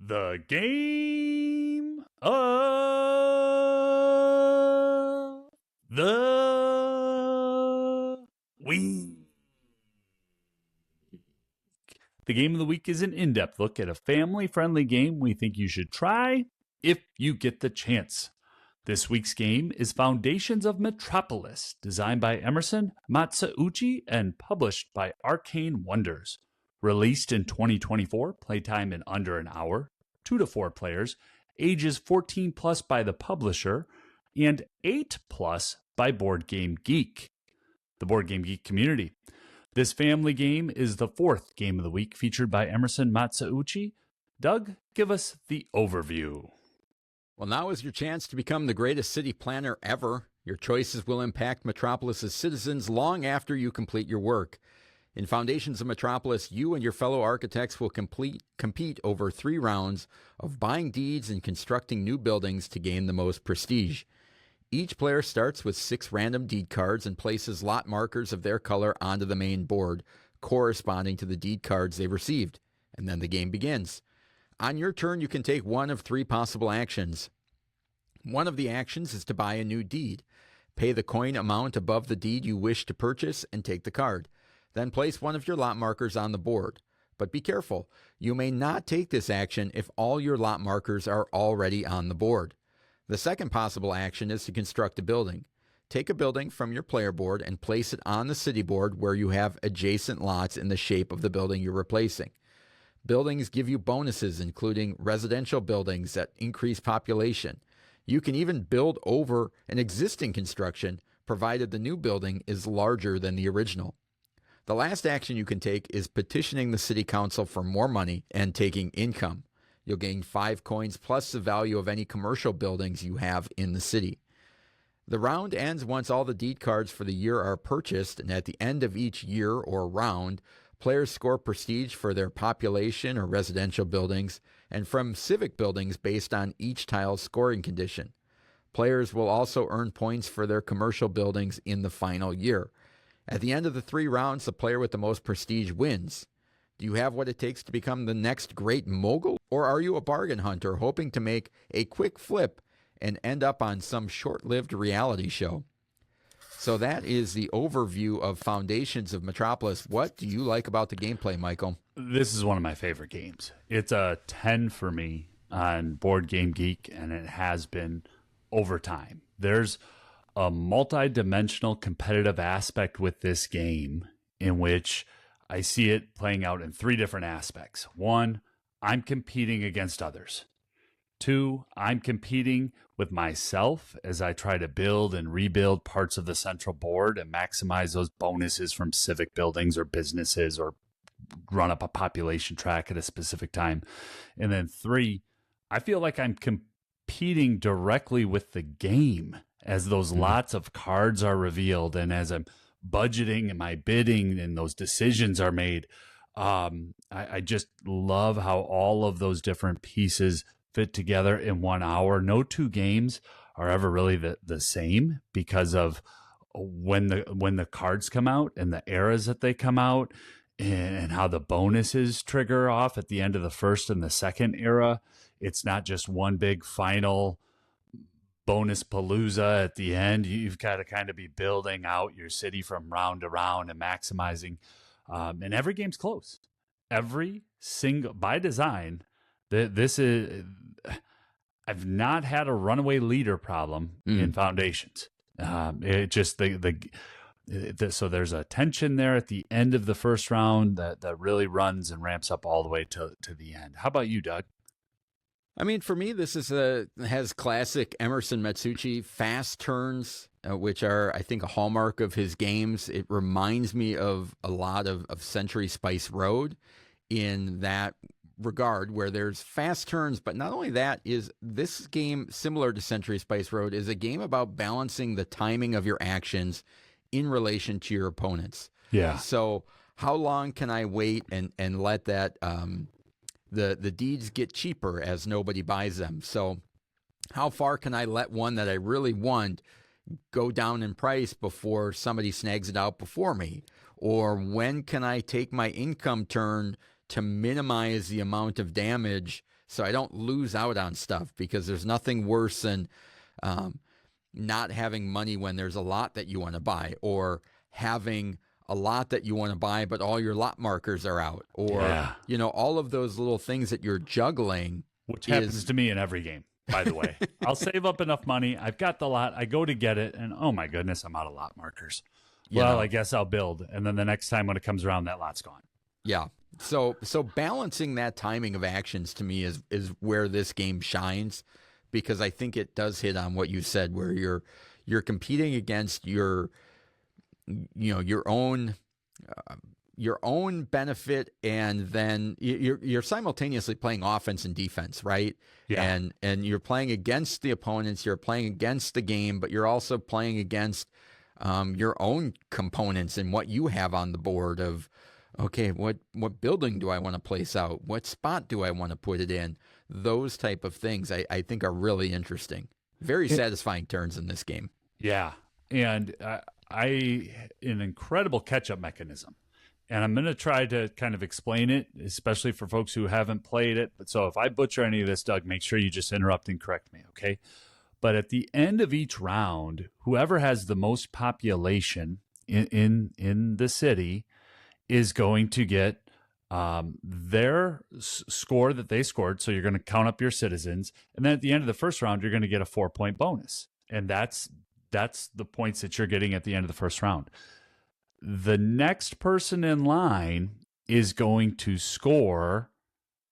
The game of the week. The game of the week is an in-depth look at a family-friendly game we think you should try if you get the chance. This week's game is Foundations of Metropolis, designed by Emerson Matsuuchi and published by Arcane Wonders. Released in 2024, playtime in under an hour, 2 to 4 players, ages 14 plus by the publisher, and 8 plus by Board Game Geek, the Board Game Geek community. This family game is the 4th game of the week featured by Emerson Matsuuchi. Doug, give us the overview. Well, now is your chance to become the greatest city planner ever. Your choices will impact Metropolis's citizens long after you complete your work. In Foundations of Metropolis, you and your fellow architects will compete over 3 rounds of buying deeds and constructing new buildings to gain the most prestige. Each player starts with 6 random deed cards and places lot markers of their color onto the main board, corresponding to the deed cards they received, and then the game begins. On your turn, you can take one of 3 possible actions. One of the actions is to buy a new deed. Pay the coin amount above the deed you wish to purchase and take the card. Then place one of your lot markers on the board. But be careful, you may not take this action if all your lot markers are already on the board. The second possible action is to construct a building. Take a building from your player board and place it on the city board where you have adjacent lots in the shape of the building you're replacing. Buildings give you bonuses, including residential buildings that increase population. You can even build over an existing construction, provided the new building is larger than the original. The last action you can take is petitioning the city council for more money and taking income. You'll gain 5 coins plus the value of any commercial buildings you have in the city. The round ends once all the deed cards for the year are purchased, and at the end of each year or round, players score prestige for their population or residential buildings and from civic buildings based on each tile's scoring condition. Players will also earn points for their commercial buildings in the final year. At the end of the 3 rounds, the player with the most prestige wins. Do you have what it takes to become the next great mogul? Or are you a bargain hunter hoping to make a quick flip and end up on some short-lived reality show? So that is the overview of Foundations of Metropolis. What do you like about the gameplay, Michael? This is one of my favorite games. It's a 10 for me on Board Game Geek, and it has been over time. There's a multi-dimensional competitive aspect with this game in which I see it playing out in 3 different aspects. 1, I'm competing against others. 2, I'm competing with myself as I try to build and rebuild parts of the central board and maximize those bonuses from civic buildings or businesses or run up a population track at a specific time. And then 3, I feel like I'm competing directly with the game as those lots of cards are revealed and as I'm budgeting and my bidding and those decisions are made. I just love how all of those different pieces fit together in 1 hour. No 2 games are ever really the same because of when the cards come out and the eras that they come out and how the bonuses trigger off at the end of the first and the second era. It's not just one big final bonus palooza at the end. You've got to kind of be building out your city from round to round and maximizing. And every game's close. Every single, by design, this is, I've not had a runaway leader problem in Foundations. It just, so there's a tension there at the end of the first round that really runs and ramps up all the way to the end. How about you, Doug? I mean, for me, this has classic Emerson Matsuuchi fast turns, which are, I think, a hallmark of his games. It reminds me of a lot of Century Spice Road in that regard, where there's fast turns. But not only that, is this game, similar to Century Spice Road, is a game about balancing the timing of your actions in relation to your opponents. Yeah. So how long can I wait and let that the deeds get cheaper as nobody buys them? So how far can I let one that I really want go down in price before somebody snags it out before me? or when can I take my income turn to minimize the amount of damage so I don't lose out on stuff, because there's nothing worse than not having money when there's a lot that you want to buy, or having a lot that you want to buy, but all your lot markers are out, or, all of those little things that you're juggling. Which happens to me in every game, by the way. I'll save up enough money. I've got the lot. I go to get it, and oh my goodness, I'm out of lot markers. Well, I guess I'll build. And then the next time when it comes around, that lot's gone. Yeah. So balancing that timing of actions to me is where this game shines, because I think it does hit on what you said, where you're competing against your own benefit, and then you're simultaneously playing offense and defense, right? Yeah. And you're playing against the opponents, you're playing against the game, but you're also playing against your own components and what you have on the board of, okay, what building do I want to place out? What spot do I want to put it in? Those type of things I think are really interesting. Very satisfying turns in this game. Yeah. And an incredible catch-up mechanism. And I'm going to try to kind of explain it, especially for folks who haven't played it. But so if I butcher any of this, Doug, make sure you just interrupt and correct me, okay? But at the end of each round, whoever has the most population in the city is going to get their score that they scored. So you're going to count up your citizens. And then at the end of the first round, you're going to get a 4-point bonus. And that's the points that you're getting at the end of the first round. The next person in line is going to score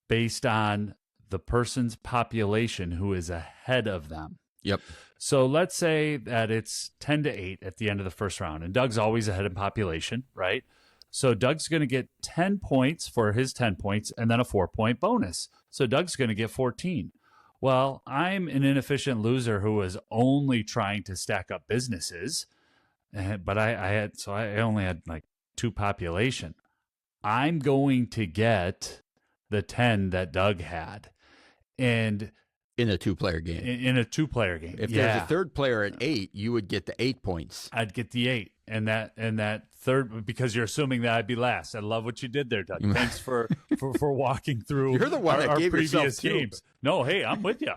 based on the person's population who is ahead of them. Yep. So let's say that it's 10-8 at the end of the first round, and Doug's always ahead in population, right? So Doug's going to get 10 points for his 10 points and then a 4-point bonus. So Doug's going to get 14. Well, I'm an inefficient loser who is only trying to stack up businesses, but I only had like 2 population. I'm going to get the 10 that Doug had. And in a 2-player game. In a 2-player game. If there's a third player at 8, you would get the 8 points. I'd get the 8. And that third, because you're assuming that I'd be last. I love what you did there, Doug. Thanks for walking through. You're the one that gave previous games. No, hey, I'm with you.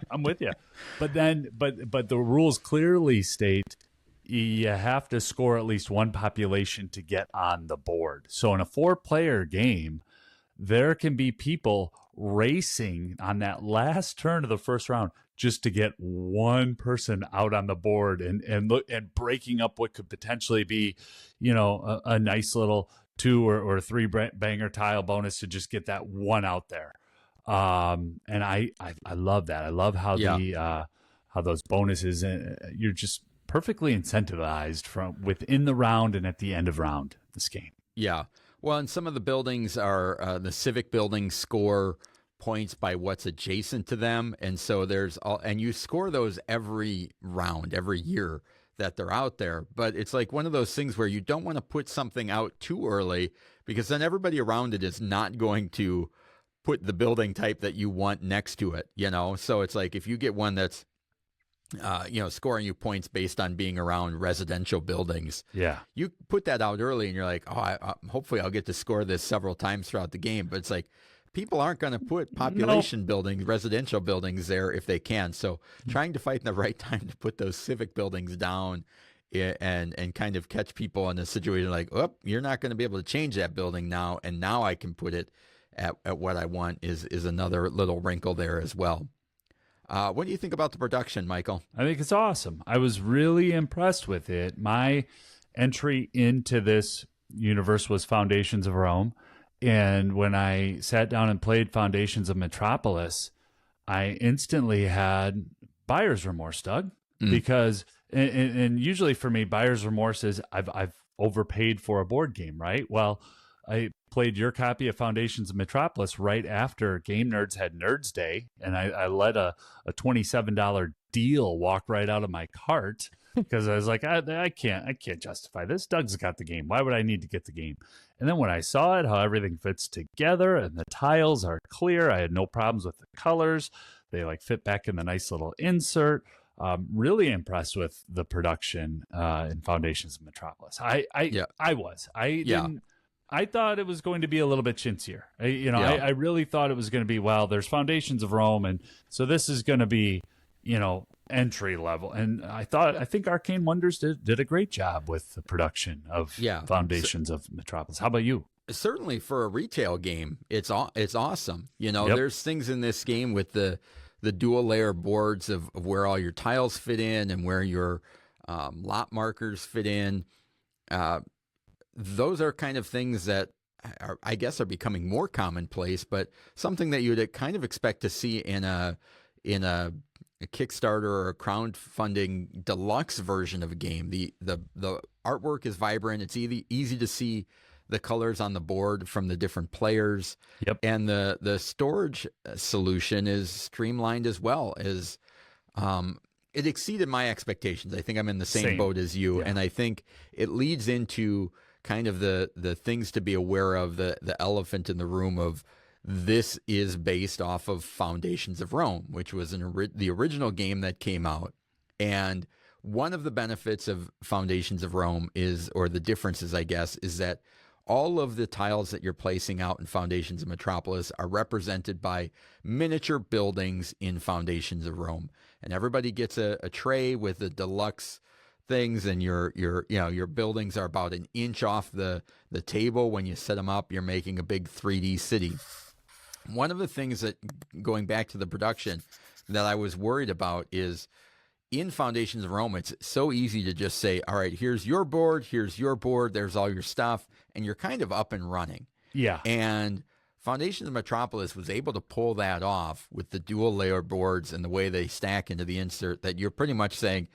But the rules clearly state you have to score at least 1 population to get on the board. So in a 4-player game, there can be people racing on that last turn of the first round just to get one person out on the board and breaking up what could potentially be, a nice little 2 or 3 banger tile bonus to just get that one out there. And I love that. I love how how those bonuses, you're just perfectly incentivized from within the round and at the end of round this game. Yeah. Well, and some of the buildings are the civic buildings score points by what's adjacent to them, and so and you score those every round, every year that they're out there. But it's like one of those things where you don't want to put something out too early, because then everybody around it is not going to put the building type that you want next to it. So it's like if you get one that's scoring you points based on being around residential buildings. Yeah. You put that out early and you're like, hopefully I'll get to score this several times throughout the game. But it's like, people aren't going to put population buildings, residential buildings there if they can. So trying to find the right time to put those civic buildings down and kind of catch people in a situation like, you're not going to be able to change that building now. And now I can put it at what I want is another little wrinkle there as well. What do you think about the production, Michael? I think it's awesome. I was really impressed with it. My entry into this universe was Foundations of Rome. And when I sat down and played Foundations of Metropolis, I instantly had buyer's remorse, Doug, because, and usually for me, buyer's remorse is I've overpaid for a board game, right? Well, I played your copy of Foundations of Metropolis right after Game Nerds had Nerds Day, and I let a $27 deal walk right out of my cart because I was like, I can't justify this. Doug's got the game. Why would I need to get the game? And then when I saw it, how everything fits together and the tiles are clear, I had no problems with the colors. They fit back in the nice little insert. Really impressed with the production in Foundations of Metropolis. I was. I didn't. I thought it was going to be a little bit chintzier. I really thought it was going to be, well, there's Foundations of Rome, and so this is going to be, entry level. And I think Arcane Wonders did a great job with the production of Foundations of Metropolis. How about you? Certainly for a retail game, it's awesome. There's things in this game with the dual layer boards of where all your tiles fit in and where your lot markers fit in. Those are kind of things that I guess are becoming more commonplace, but something that you'd kind of expect to see in a Kickstarter or a crowdfunding deluxe version of a game. The artwork is vibrant. It's easy to see the colors on the board from the different players. Yep. And the storage solution is streamlined as well. It exceeded my expectations. I think I'm in the same boat as you. Yeah. And I think it leads into kind of the things to be aware of, the elephant in the room of this is based off of Foundations of Rome, which was the original game that came out. And one of the benefits of Foundations of Rome or the differences, I guess, is that all of the tiles that you're placing out in Foundations of Metropolis are represented by miniature buildings in Foundations of Rome. And everybody gets a tray with the deluxe things, and your buildings are about an inch off the table. When you set them up, you're making a big 3D city. One of the things that, going back to the production, that I was worried about is in Foundations of Rome, it's so easy to just say, all right, here's your board, there's all your stuff, and you're kind of up and running. Yeah. And Foundations of Metropolis was able to pull that off with the dual layer boards and the way they stack into the insert, that you're pretty much saying,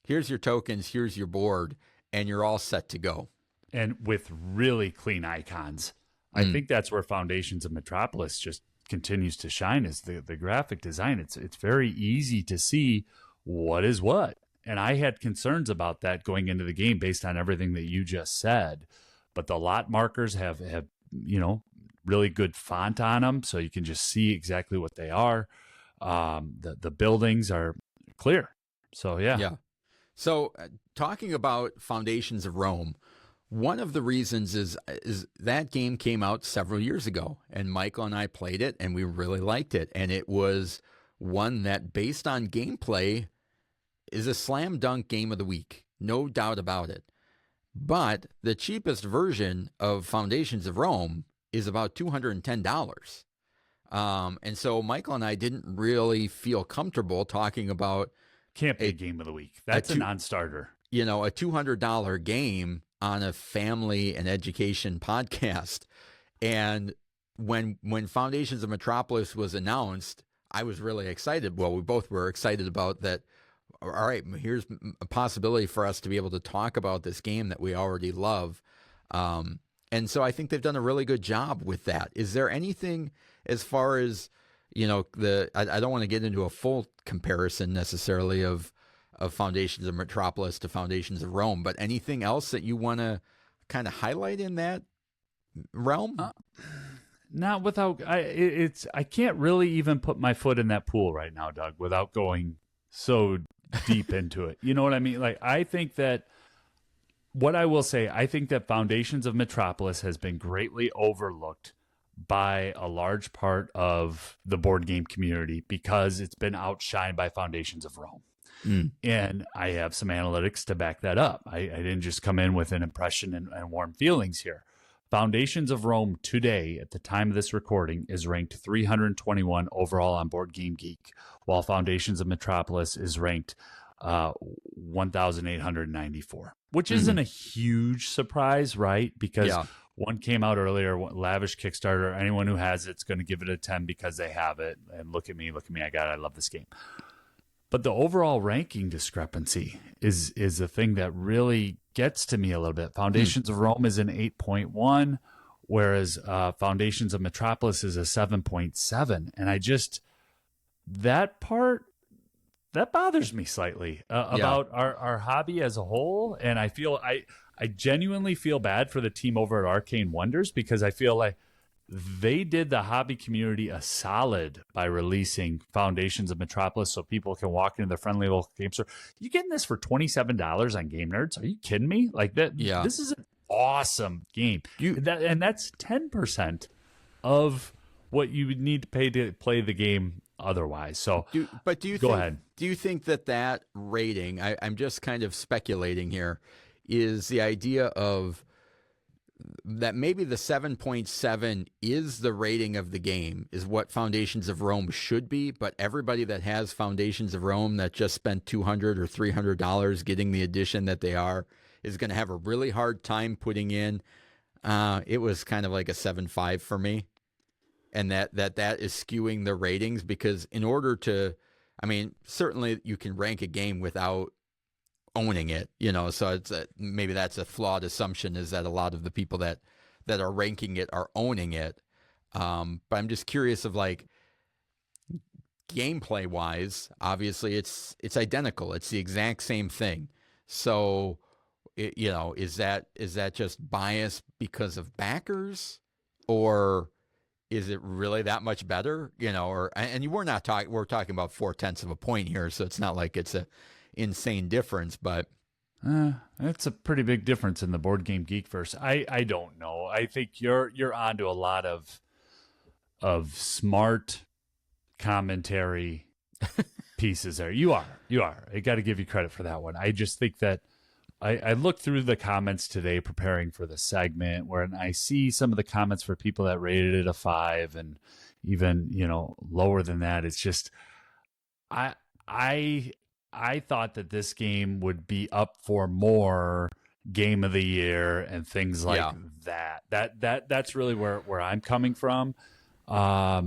here's your tokens, here's your board, and you're all set to go. And with really clean icons. I think that's where Foundations of Metropolis just continues to shine, is the graphic design. It's very easy to see what is what. And I had concerns about that going into the game based on everything that you just said. But the lot markers have really good font on them, so you can just see exactly what they are. The buildings are clear. So, yeah. Yeah. So talking about Foundations of Rome, one of the reasons is that game came out several years ago, and Michael and I played it, and we really liked it. And it was one that, based on gameplay, is a slam dunk game of the week. No doubt about it. But the cheapest version of Foundations of Rome is about $210. And so Michael and I didn't really feel comfortable talking about... Can't be a game of the week. That's a non-starter. A $200 game on a family and education podcast. And when Foundations of Metropolis was announced, I was really excited. Well, we both were excited about that. All right, here's a possibility for us to be able to talk about this game that we already love. And so I think they've done a really good job with that. Is there anything as far as, I don't want to get into a full comparison necessarily of Foundations of Metropolis to Foundations of Rome, but anything else that you want to kind of highlight in that realm? Not without, I can't really even put my foot in that pool right now, Doug, without going so deep into it. You know what I mean? Like, I think that what I will say, I think that Foundations of Metropolis has been greatly overlooked by a large part of the board game community because it's been outshined by Foundations of Rome. And I have some analytics to back that up. I didn't just come in with an impression and warm feelings here. Foundations of Rome today, at the time of this recording, is ranked 321 overall on Board Game Geek, while Foundations of Metropolis is ranked 1,894, which isn't a huge surprise, right? Because one came out earlier, lavish Kickstarter. Anyone who has it's going to give it a 10 because they have it. And look at me, I got it. I love this game. But the overall ranking discrepancy is the thing that really gets to me a little bit. Foundations of Rome is an 8.1, whereas Foundations of Metropolis is a 7.7. And that bothers me slightly about our hobby as a whole. And I genuinely feel bad for the team over at Arcane Wonders, because I feel like they did the hobby community a solid by releasing Foundations of Metropolis so people can walk into their friendly local game store. You getting this for $27 on Game Nerds? Are you kidding me? Like that? Yeah. This is an awesome game. And that's 10% of what you would need to pay to play the game otherwise. So, go ahead. Do you think that rating? I'm just kind of speculating here. Is the idea of that maybe the 7.7 is the rating of the game, is what Foundations of Rome should be, but everybody that has Foundations of Rome that just spent $200 or $300 getting the edition that they are is going to have a really hard time putting in. It was kind of like a 7.5 for me, and that is skewing the ratings, because in order to, I mean, certainly you can rank a game without owning it, so it's maybe that's a flawed assumption, is that a lot of the people that are ranking it are owning it. But I'm just curious of, like, gameplay wise, obviously it's identical. It's the exact same thing. So, is that just bias because of backers, or is it really that much better? We're talking about 0.4 of a point here. So it's not like it's a insane difference, but it's a pretty big difference in the Board Game Geekverse. I don't know. I think you're onto a lot of smart commentary pieces there. You are. I got to give you credit for that one. I just think that I looked through the comments today preparing for the segment, where I see some of the comments for people that rated it a 5 and even lower than that. It's just I thought that this game would be up for more game of the year and things like that. That's really where I'm coming from. I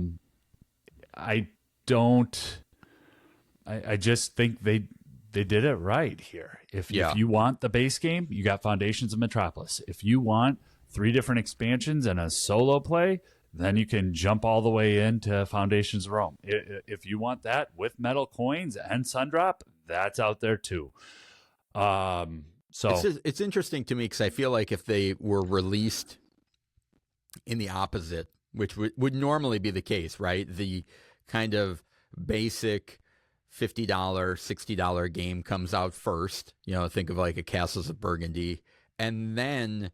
just think they did it right here. If you want the base game, you got Foundations of Metropolis. If you want 3 different expansions and a solo play, then you can jump all the way into Foundations of Rome. If you want that with metal coins and Sundrop, that's out there too. So it's interesting to me, because I feel like if they were released in the opposite, which would normally be the case, right? The kind of basic $50, $60 game comes out first. Think of like a Castles of Burgundy, and then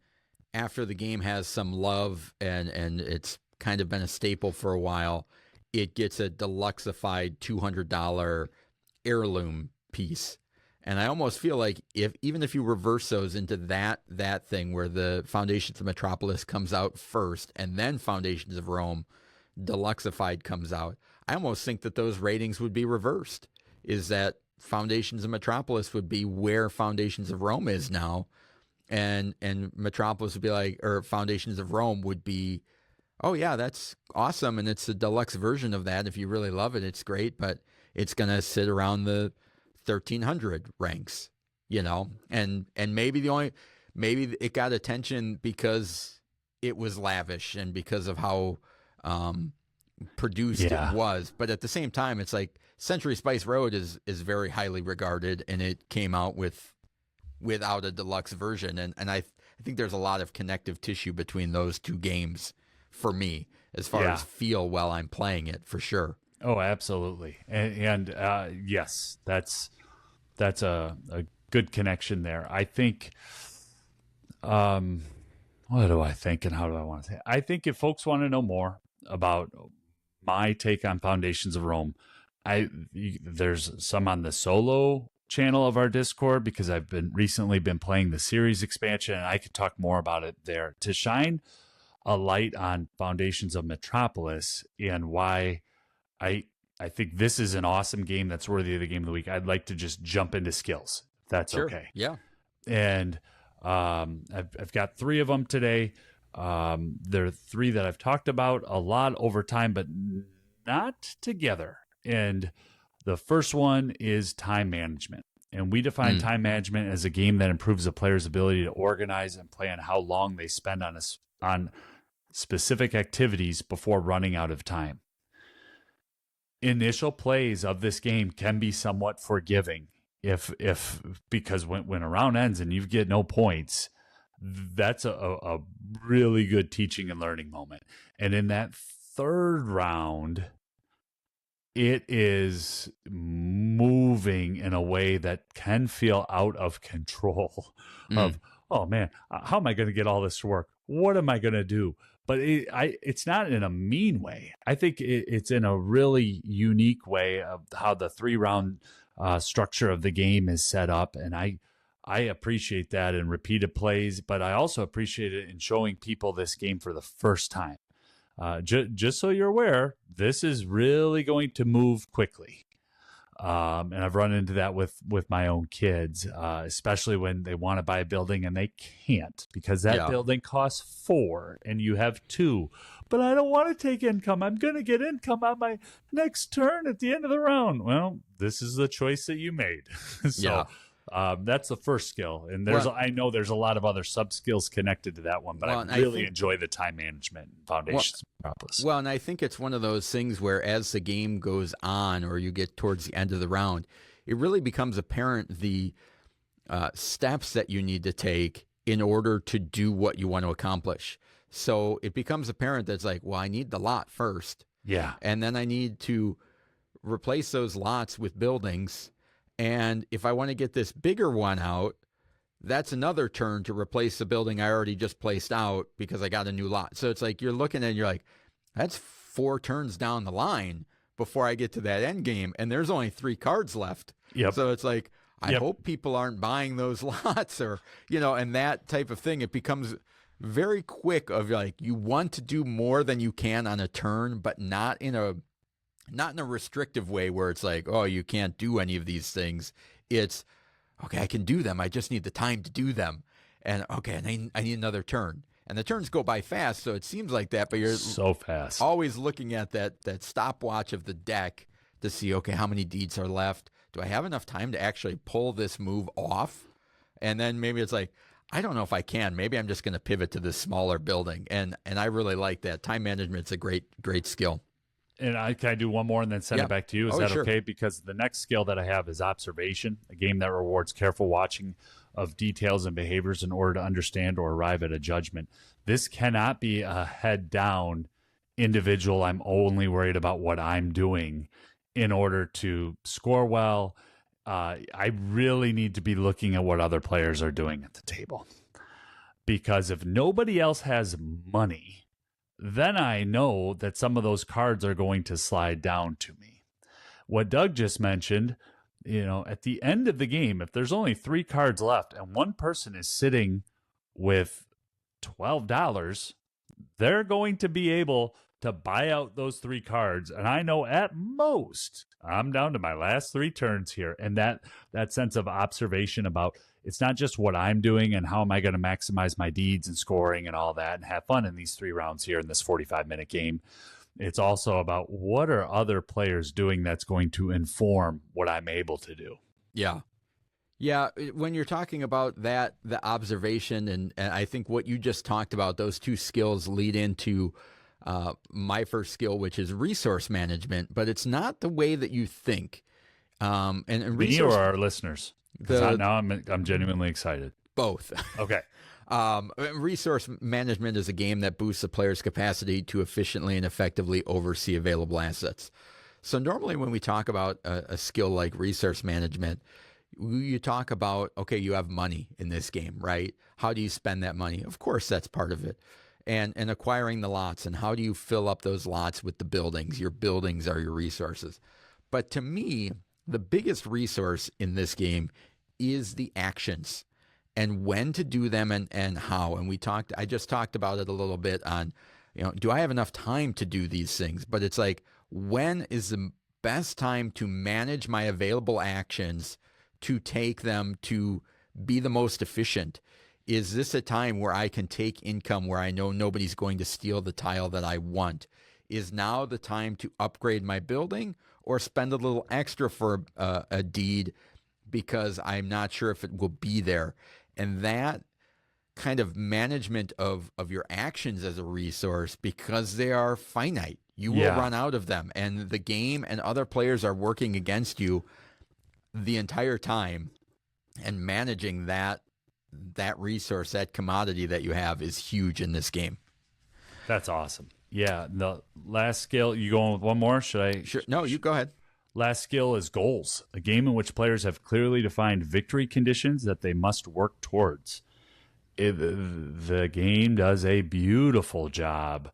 after the game has some love and it's kind of been a staple for a while, it gets a deluxeified $200 heirloom piece. And I almost feel like even if you reverse those into that thing where the Foundations of Metropolis comes out first and then Foundations of Rome deluxeified comes out, I almost think that those ratings would be reversed, is that Foundations of Metropolis would be where Foundations of Rome is now, and Metropolis would be like, or Foundations of Rome would be, oh yeah, that's awesome, and it's a deluxe version of that. If you really love it, it's great, but it's going to sit around the 1,300 ranks, and maybe it got attention because it was lavish and because of how produced it was. But at the same time, it's like Century Spice Road is very highly regarded, and it came out without a deluxe version, and I think there's a lot of connective tissue between those two games for me, as far as feel while I'm playing it, for sure. Oh, absolutely. And yes, that's a good connection there. I think, what do I think and how do I want to say it? I think if folks want to know more about my take on Foundations of Rome, there's some on the solo channel of our Discord, because I've recently been playing the series expansion, and I could talk more about it there to shine a light on Foundations of Metropolis and why I think this is an awesome game that's worthy of the game of the week. I'd like to just jump into skills, if that's okay. Yeah. And I've got 3 of them today. There are 3 that I've talked about a lot over time, but not together. And the first one is time management. And we define time management as a game that improves a player's ability to organize and plan how long they spend on specific activities before running out of time. Initial plays of this game can be somewhat forgiving because when a round ends and you get no points, that's a really good teaching and learning moment. And in that third round, it is moving in a way that can feel out of control of, oh man, how am I going to get all this to work? What am I going to do? But it's not in a mean way. I think it's in a really unique way of how the 3-round structure of the game is set up. And I appreciate that in repeated plays, but I also appreciate it in showing people this game for the first time. Just so you're aware, this is really going to move quickly. And I've run into that with my own kids, especially when they want to buy a building and they can't because that building costs 4 and you have 2. But I don't want to take income. I'm going to get income on my next turn at the end of the round. Well, this is the choice that you made. So that's the first skill. And I know there's a lot of other sub skills connected to that one, but I really enjoy the time management Foundations of Metropolis. Well, and I think it's one of those things where as the game goes on or you get towards the end of the round, it really becomes apparent the steps that you need to take in order to do what you want to accomplish. So it becomes apparent that it's like, well, I need the lot first. Yeah. And then I need to replace those lots with buildings. And if I want to get this bigger one out, that's another turn to replace the building I already just placed out because I got a new lot. So it's like you're looking at it and you're like, that's 4 turns down the line before I get to that end game. And there's only 3 cards left. Yep. So it's like, I hope people aren't buying those lots or, and that type of thing. It becomes very quick of like, you want to do more than you can on a turn, but not in a restrictive way where it's like, oh, you can't do any of these things. It's, okay, I can do them. I just need the time to do them. And okay, I need another turn. And the turns go by fast, so it seems like that, but you're so fast. Always looking at that stopwatch of the deck to see, okay, how many deeds are left? Do I have enough time to actually pull this move off? And then maybe it's like, I don't know if I can. Maybe I'm just going to pivot to this smaller building. And I really like that. Time management's a great skill. And can I do one more and then send it back to you? Is that sure. okay? Because the next skill that I have is observation, a game that rewards careful watching of details and behaviors in order to understand or arrive at a judgment. This cannot be a head down individual. I'm only worried about what I'm doing in order to score well. I really need to be looking at what other players are doing at the table. Because if nobody else has money, then I know that some of those cards are going to slide down to me. What Doug just mentioned, at the end of the game, if there's only 3 cards left and one person is sitting with $12, they're going to be able to buy out those 3 cards. And I know at most I'm down to my last 3 turns here. And that sense of observation about it's not just what I'm doing and how am I going to maximize my deeds and scoring and all that and have fun in these 3 rounds here in this 45-minute game. It's also about what are other players doing that's going to inform what I'm able to do. Yeah. Yeah, when you're talking about that, the observation, and I think what you just talked about, those 2 skills lead into my first skill, which is resource management, but it's not the way that you think. And Me or our listeners? Now I'm genuinely excited. Both. Okay. Resource management is a game that boosts a player's capacity to efficiently and effectively oversee available assets. So normally when we talk about a skill like resource management, you talk about, okay, you have money in this game, right? How do you spend that money? Of course, that's part of it. And acquiring the lots, and how do you fill up those lots with the buildings? Your buildings are your resources. But to me, the biggest resource in this game is the actions and when to do them and how. And I just talked about it a little bit on, do I have enough time to do these things? But it's like, when is the best time to manage my available actions to take them to be the most efficient? Is this a time where I can take income where I know nobody's going to steal the tile that I want? Is now the time to upgrade my building or spend a little extra for a deed because I'm not sure if it will be there? And that kind of management of your actions as a resource, because they are finite. You will run out of them, and the game and other players are working against you the entire time, and managing that that resource, that commodity that you have is huge in this game. That's awesome. Yeah. The last skill, you going with one more? Should I? Sure. No, you go ahead. Last skill is goals, a game in which players have clearly defined victory conditions that they must work towards. The game does a beautiful job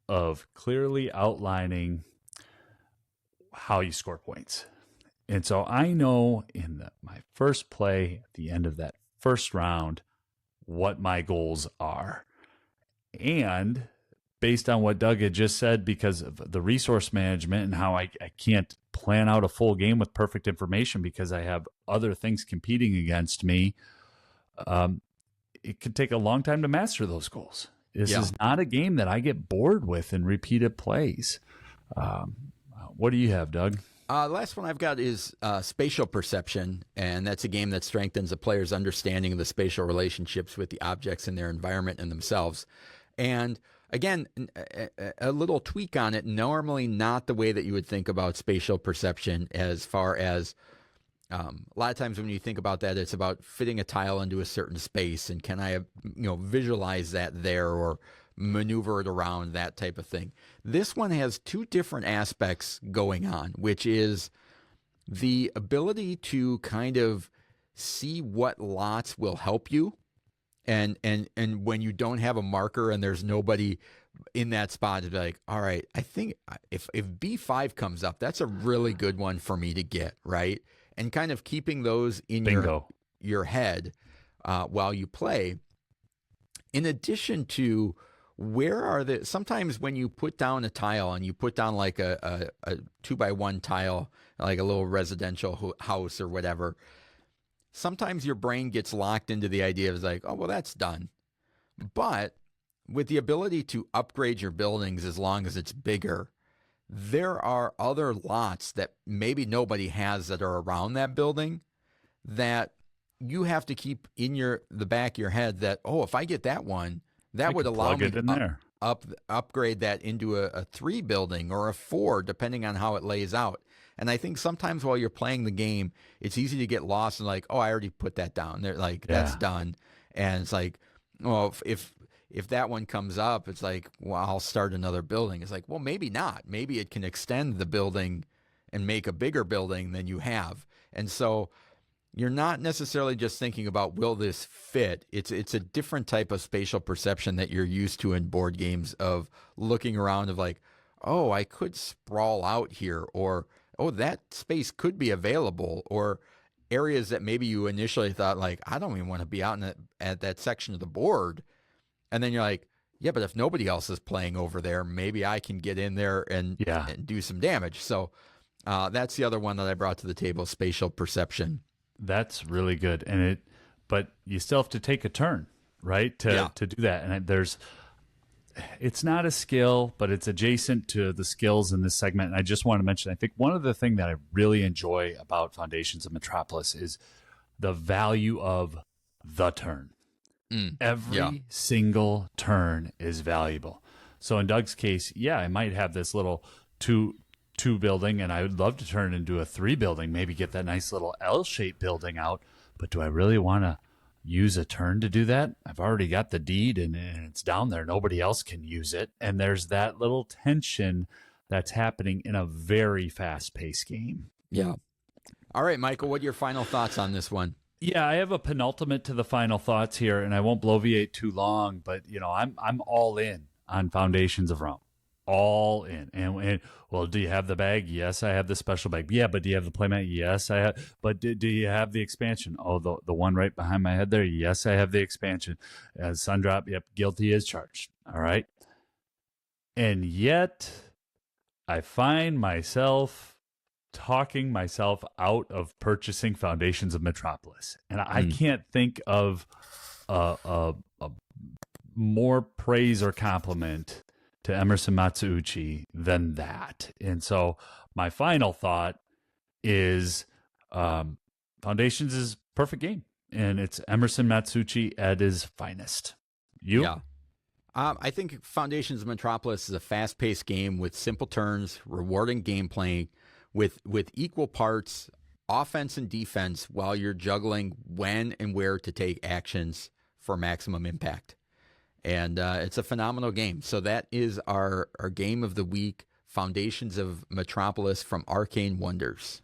of clearly outlining how you score points. And so I know in my first play, at the end of that first round, what my goals are. And based on what Doug had just said, because of the resource management and how I can't plan out a full game with perfect information because I have other things competing against me, it could take a long time to master those goals. This is not a game that I get bored with in repeated plays. What do you have, Doug? The last one I've got is spatial perception, and that's a game that strengthens a player's understanding of the spatial relationships with the objects in their environment and themselves. And again, a little tweak on it, normally not the way that you would think about spatial perception as far as a lot of times when you think about that, it's about fitting a tile into a certain space and can I, visualize that there or maneuver it around, that type of thing. This one has two different aspects going on, which is the ability to kind of see what lots will help you. And when you don't have a marker and there's nobody in that spot, to be like, all right, I think if B5 comes up, that's a really good one for me to get, right? And kind of keeping those in your head while you play. In addition to where are the, sometimes when you put down a tile and you put down like a 2x1 tile, like a little residential house or whatever, sometimes your brain gets locked into the idea of like, oh, well, that's done. But with the ability to upgrade your buildings as long as it's bigger, there are other lots that maybe nobody has that are around that building that you have to keep in the back of your head that, oh, if I get that one, that would allow me to upgrade that into a 3 building or a 4, depending on how it lays out. And I think sometimes while you're playing the game, it's easy to get lost and like, oh, I already put that down. They're like, that's done. And it's like, well, if that one comes up, it's like, well, I'll start another building. It's like, well, maybe not. Maybe it can extend the building and make a bigger building than you have. And so you're not necessarily just thinking about, will this fit? It's a different type of spatial perception that you're used to in board games of looking around of like, oh, I could sprawl out here, or, oh, that space could be available, or areas that maybe you initially thought like, I don't even want to be out at that section of the board. And then you're like, yeah, but if nobody else is playing over there, maybe I can get in there and do some damage. So that's the other one that I brought to the table, spatial perception. That's really good. But you still have to take a turn, right? To do that. And it's not a skill, but it's adjacent to the skills in this segment. And I just want to mention, I think one of the things that I really enjoy about Foundations of Metropolis is the value of the turn. Every single turn is valuable. So in Doug's case, I might have this little two building, and I would love to turn it into a 3 building, maybe get that nice little L-shaped building out. But do I really want to use a turn to do that? I've already got the deed and it's down there. Nobody else can use it. And there's that little tension that's happening in a very fast-paced game. Yeah. All right, Michael, what are your final thoughts on this one? Yeah, I have a penultimate to the final thoughts here, and I won't bloviate too long, but I'm all in on Foundations of Rome. All in. And well, do you have the bag? Yes, I have the special bag. Yeah, but do you have the playmat? Yes, I have. But do you have the expansion? Oh, the one right behind my head there? Yes, I have the expansion. Sundrop, yep, guilty as charged. All right. And yet, I find myself talking myself out of purchasing Foundations of Metropolis. And I can't think of a more praise or compliment to Emerson Matsuuchi than that. And so my final thought is Foundations is a perfect game, and it's Emerson Matsuuchi at his finest. You? Yeah. I think Foundations of Metropolis is a fast-paced game with simple turns, rewarding gameplay, with equal parts offense and defense while you're juggling when and where to take actions for maximum impact. And it's a phenomenal game. So that is our game of the week, Foundations of Metropolis from Arcane Wonders.